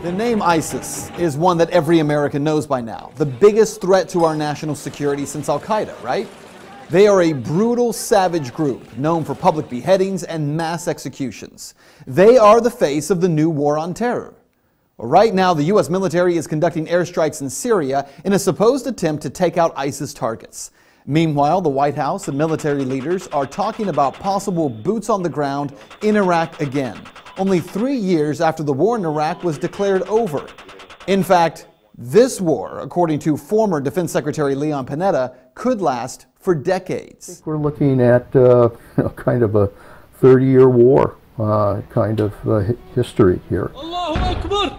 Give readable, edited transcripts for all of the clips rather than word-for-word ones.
The name ISIS is one that every American knows by now. The biggest threat to our national security since Al-Qaeda, right? They are a brutal, savage group known for public beheadings and mass executions. They are the face of the new war on terror. Right now, the U.S. military is conducting airstrikes in Syria in a supposed attempt to take out ISIS targets. Meanwhile, the White House and military leaders are talking about possible boots on the ground in Iraq again, only 3 years after the war in Iraq was declared over. In fact, this war, according to former Defense Secretary Leon Panetta, could last for decades. I think we're looking at kind of a 30-year war kind of history here. Allahu Akbar!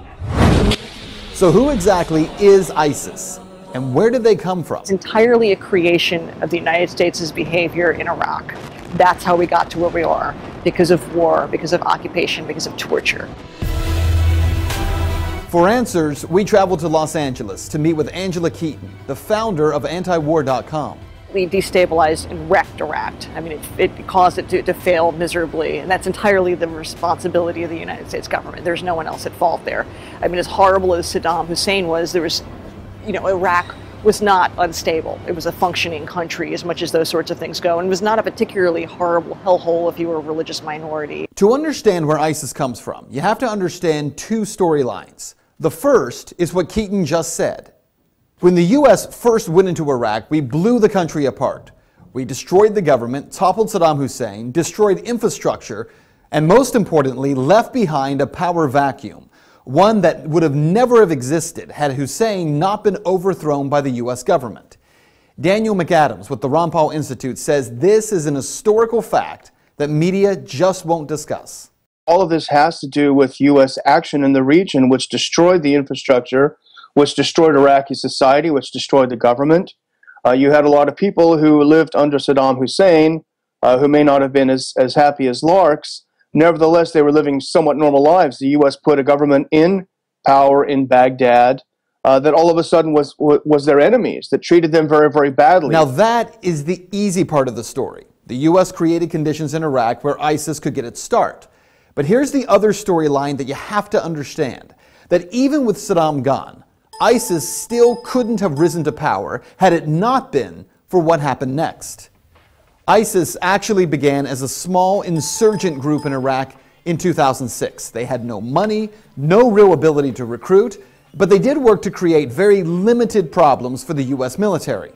So who exactly is ISIS? And where did they come from? It's entirely a creation of the United States' behavior in Iraq. That's how we got to where we are, because of war, because of occupation, because of torture. For answers, we traveled to Los Angeles to meet with Angela Keaton, the founder of antiwar.com. We destabilized and wrecked Iraq. I mean, it caused it to fail miserably, and that's entirely the responsibility of the United States government. There's no one else at fault there. I mean, as horrible as Saddam Hussein was, Iraq was not unstable. It was a functioning country as much as those sorts of things go, and was not a particularly horrible hellhole if you were a religious minority. To understand where ISIS comes from, you have to understand two storylines. The first is what Keaton just said. When the U.S. first went into Iraq, we blew the country apart. We destroyed the government, toppled Saddam Hussein, destroyed infrastructure, and most importantly, left behind a power vacuum, one that would have never have existed had Hussein not been overthrown by the U.S. government. Daniel McAdams with the Ron Paul Institute says this is an historical fact that media just won't discuss. All of this has to do with U.S. action in the region, which destroyed the infrastructure, which destroyed Iraqi society, which destroyed the government. You had a lot of people who lived under Saddam Hussein, who may not have been as happy as larks. Nevertheless, they were living somewhat normal lives. The U.S. put a government in power in Baghdad that all of a sudden was their enemies, that treated them very, very badly. Now that is the easy part of the story. The U.S. created conditions in Iraq where ISIS could get its start. But here's the other storyline that you have to understand, that even with Saddam gone, ISIS still couldn't have risen to power had it not been for what happened next. ISIS actually began as a small insurgent group in Iraq in 2006. They had no money, no real ability to recruit, but they did work to create very limited problems for the U.S. military.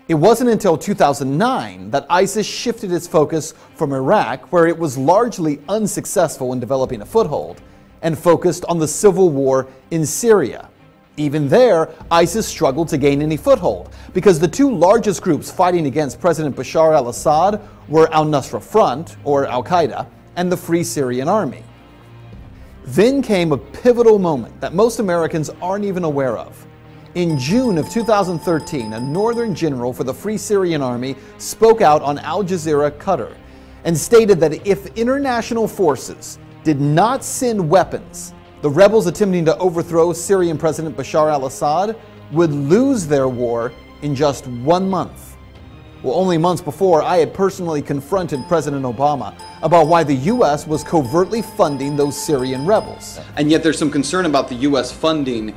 It wasn't until 2009 that ISIS shifted its focus from Iraq, where it was largely unsuccessful in developing a foothold, and focused on the civil war in Syria. Even there, ISIS struggled to gain any foothold because the two largest groups fighting against President Bashar al-Assad were al-Nusra Front, or Al-Qaeda, and the Free Syrian Army. Then came a pivotal moment that most Americans aren't even aware of. In June of 2013, a northern general for the Free Syrian Army spoke out on Al Jazeera, Qatar, and stated that if international forces did not send weapons, the rebels attempting to overthrow Syrian President Bashar al-Assad would lose their war in just 1 month. Well, only months before, I had personally confronted President Obama about why the U.S. was covertly funding those Syrian rebels. And yet there's some concern about the U.S. funding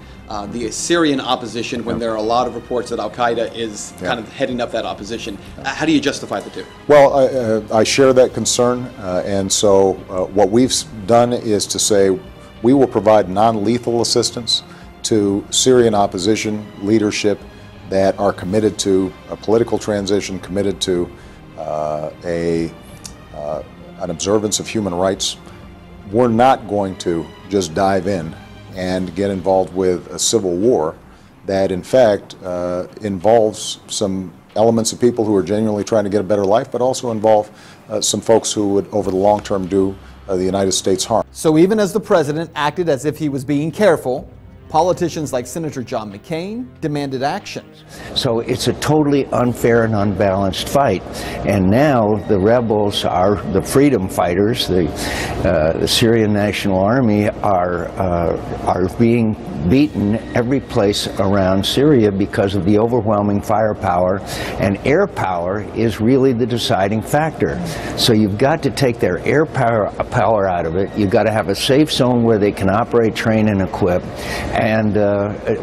the Syrian opposition when there are a lot of reports that Al-Qaeda is kind of heading up that opposition. How do you justify the two? Well, I share that concern, and so what we've done is to say we will provide non-lethal assistance to Syrian opposition leadership that are committed to a political transition, committed to an observance of human rights. We're not going to just dive in and get involved with a civil war that in fact involves some elements of people who are genuinely trying to get a better life, but also involve some folks who would over the long term do the United States harm. So even as the president acted as if he was being careful, Politicians like Senator John McCain demanded action. So it's a totally unfair and unbalanced fight. And now the rebels are the freedom fighters, the Syrian National Army are being beaten every place around Syria because of the overwhelming firepower, and air power is really the deciding factor. So you've got to take their air power out of it. You've got to have a safe zone where they can operate, train, and equip, and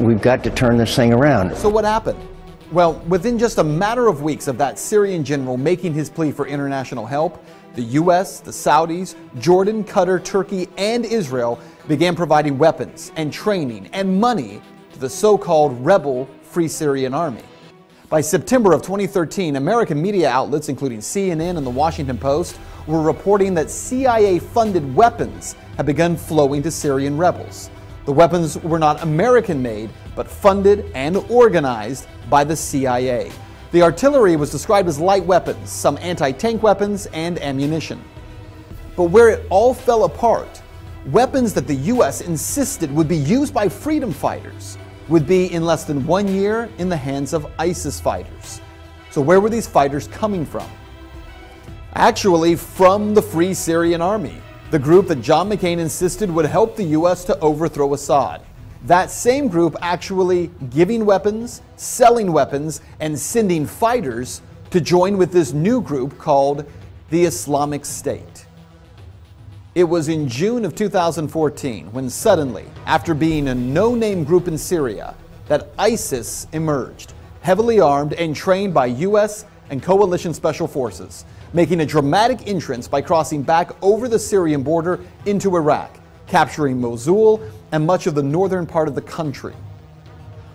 we've got to turn this thing around. So what happened? Well, within just a matter of weeks of that Syrian general making his plea for international help, the U.S., the Saudis, Jordan, Qatar, Turkey, and Israel began providing weapons and training and money to the so-called rebel Free Syrian Army. By September of 2013, American media outlets, including CNN and the Washington Post, were reporting that CIA-funded weapons had begun flowing to Syrian rebels. The weapons were not American-made, but funded and organized by the CIA. The artillery was described as light weapons, some anti-tank weapons, and ammunition. But where it all fell apart, weapons that the U.S. insisted would be used by freedom fighters would be in less than 1 year in the hands of ISIS fighters. So where were these fighters coming from? Actually, from the Free Syrian Army, the group that John McCain insisted would help the U.S. to overthrow Assad. That same group actually giving weapons, selling weapons, and sending fighters to join with this new group called the Islamic State. It was in June of 2014 when suddenly, after being a no-name group in Syria, that ISIS emerged, heavily armed and trained by U.S. and coalition special forces, making a dramatic entrance by crossing back over the Syrian border into Iraq, capturing Mosul and much of the northern part of the country.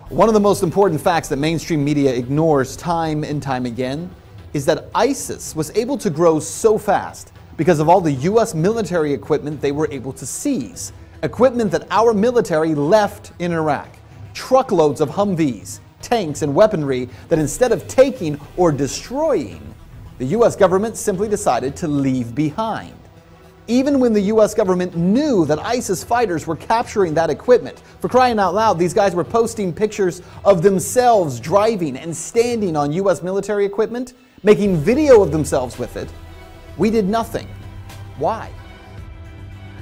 One of the most important facts that mainstream media ignores time and time again is that ISIS was able to grow so fast because of all the U.S. military equipment they were able to seize, equipment that our military left in Iraq, truckloads of Humvees, tanks, and weaponry that instead of taking or destroying, the U.S. government simply decided to leave behind. Even when the U.S. government knew that ISIS fighters were capturing that equipment, for crying out loud, these guys were posting pictures of themselves driving and standing on U.S. military equipment, making video of themselves with it. We did nothing. Why?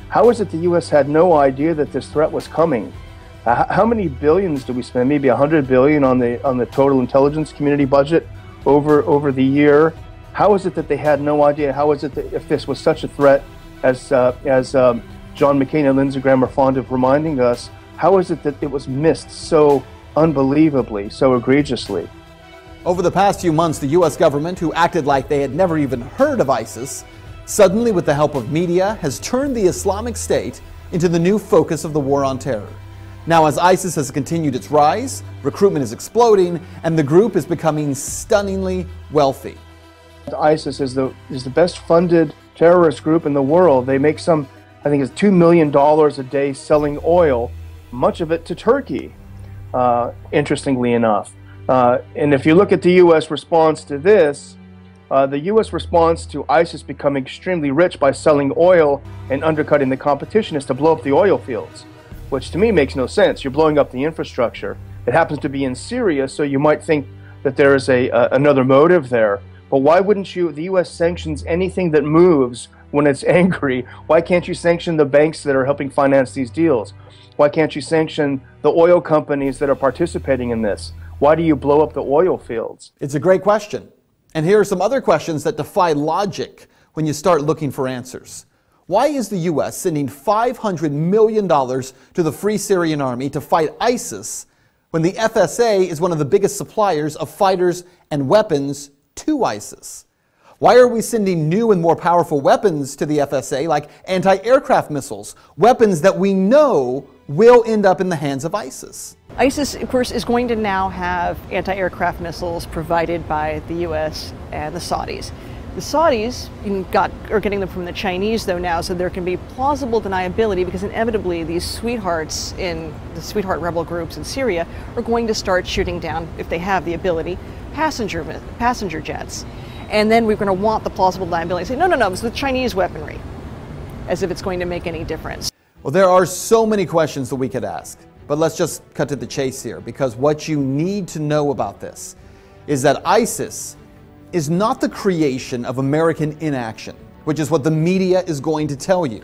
How is it the U.S. had no idea that this threat was coming? How many billions do we spend? Maybe $100 billion on the total intelligence community budget over the year. How is it that they had no idea? How is it that if this was such a threat, as John McCain and Lindsey Graham are fond of reminding us, how is it that it was missed so unbelievably, so egregiously? Over the past few months, the U.S. government, who acted like they had never even heard of ISIS, suddenly, with the help of media, has turned the Islamic State into the new focus of the war on terror. Now, as ISIS has continued its rise, recruitment is exploding, and the group is becoming stunningly wealthy. ISIS is the best funded terrorist group in the world. They make I think it's $2 million a day selling oil, much of it to Turkey, interestingly enough. And if you look at the U.S. response to this, the U.S. response to ISIS becoming extremely rich by selling oil and undercutting the competition is to blow up the oil fields, which to me makes no sense. You're blowing up the infrastructure. It happens to be in Syria, so you might think that there is another motive there. But why wouldn't the U.S. sanctions anything that moves when it's angry? Why can't you sanction the banks that are helping finance these deals? Why can't you sanction the oil companies that are participating in this? Why do you blow up the oil fields? It's a great question. And here are some other questions that defy logic when you start looking for answers. Why is the U.S. sending $500 million to the Free Syrian Army to fight ISIS when the FSA is one of the biggest suppliers of fighters and weapons to ISIS? Why are we sending new and more powerful weapons to the FSA, like anti-aircraft missiles, weapons that we know will end up in the hands of ISIS? ISIS, of course, is going to now have anti-aircraft missiles provided by the U.S. and the Saudis. The Saudis are getting them from the Chinese, though, now, so there can be plausible deniability because inevitably these sweethearts in the sweetheart rebel groups in Syria are going to start shooting down, if they have the ability, passenger jets. And then we're going to want the plausible deniability. Say, no, it's the Chinese weaponry, as if it's going to make any difference. Well, there are so many questions that we could ask. But let's just cut to the chase here, because what you need to know about this is that ISIS is not the creation of American inaction, which is what the media is going to tell you.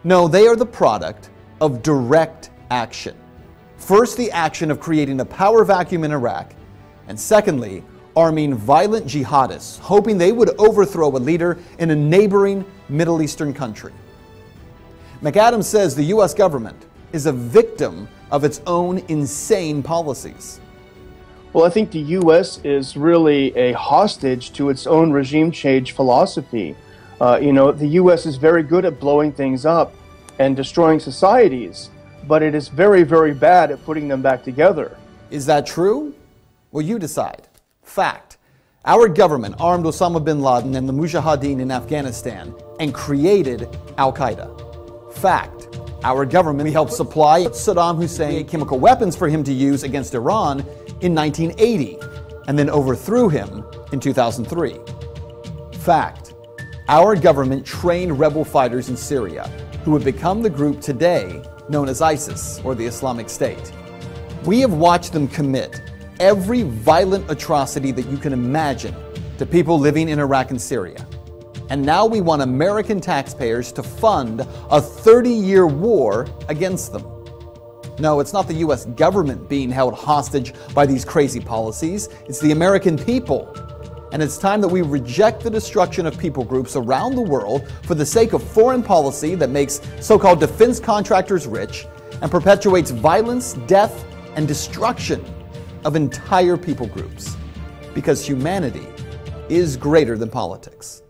No, they are the product of direct action. First, the action of creating a power vacuum in Iraq, and secondly, arming violent jihadists, hoping they would overthrow a leader in a neighboring Middle Eastern country. McAdams says the U.S. government is a victim of its own insane policies. Well, I think the U.S. is really a hostage to its own regime change philosophy. The U.S. is very good at blowing things up and destroying societies, but it is very, very bad at putting them back together. Is that true? Well, you decide. Fact. Our government armed Osama bin Laden and the Mujahideen in Afghanistan and created Al-Qaeda. Fact. Our government helped supply Saddam Hussein chemical weapons for him to use against Iran in 1980 and then overthrew him in 2003. Fact. Our government trained rebel fighters in Syria who would become the group today known as ISIS, or the Islamic State. We have watched them commit every violent atrocity that you can imagine to people living in Iraq and Syria. And now we want American taxpayers to fund a 30-year war against them. No, it's not the U.S. government being held hostage by these crazy policies. It's the American people. And it's time that we reject the destruction of people groups around the world for the sake of foreign policy that makes so-called defense contractors rich and perpetuates violence, death, and destruction of entire people groups. Because humanity is greater than politics.